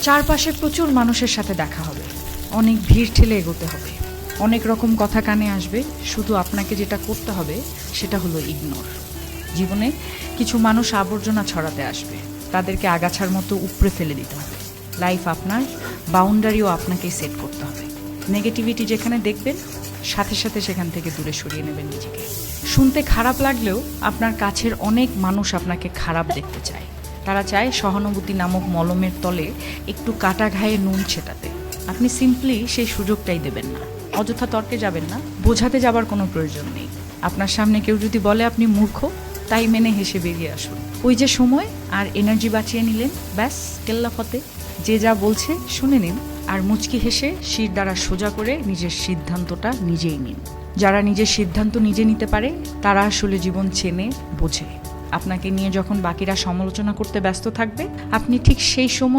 চারপাশে প্রচুর মানুষের সাথে দেখা হবে, অনেক ভিড় ঠেলে এগোতে হবে, অনেক রকম কথা কানে আসবে। শুধু আপনাকে যেটা করতে হবে সেটা হলো ইগনোর। জীবনে কিছু মানুষ আবর্জনা ছড়াতে আসবে, তাদেরকে আগাছার মতো উপড়ে ফেলে দিতে হবে। লাইফ আপনার, বাউন্ডারিও আপনাকেই সেট করতে হবে। নেগেটিভিটি যেখানে দেখবেন সাথে সাথে সেখান থেকে দূরে সরিয়ে নেবেন নিজেকে। শুনতে খারাপ লাগলেও আপনার কাছের অনেক মানুষ আপনাকে খারাপ দেখতে চায়। তারা চায় সহানুভূতি নামক মলমের তলে একটু কাটা ঘায়ে নুন ছেটাতে। আপনি সিম্পলি সেই সুযোগটাই দেবেন না। অযথা তর্কে যাবেন না, বোঝাতে যাবার কোনো প্রয়োজন নেই। আপনার সামনে কেউ যদি বলে আপনি মূর্খ, তাই মেনে হেসে বেরিয়ে আসুন। ওই যে সময় আর এনার্জি বাঁচিয়ে নিলেন, ব্যাস কেল্লা ফতে। যে যা বলছে শুনে নিন, আর মুচকি হেসে শির দ্বারা সোজা করে নিজের সিদ্ধান্তটা নিজেই নিন। যারা নিজের সিদ্ধান্ত নিজে নিতে পারে তারা আসলে জীবন চেনে, বোঝে। আপনাকে নিয়ে যখন বাকিরা সমালোচনা করতে ব্যস্ত থাকবে, আপনি ঠিক সেই সময়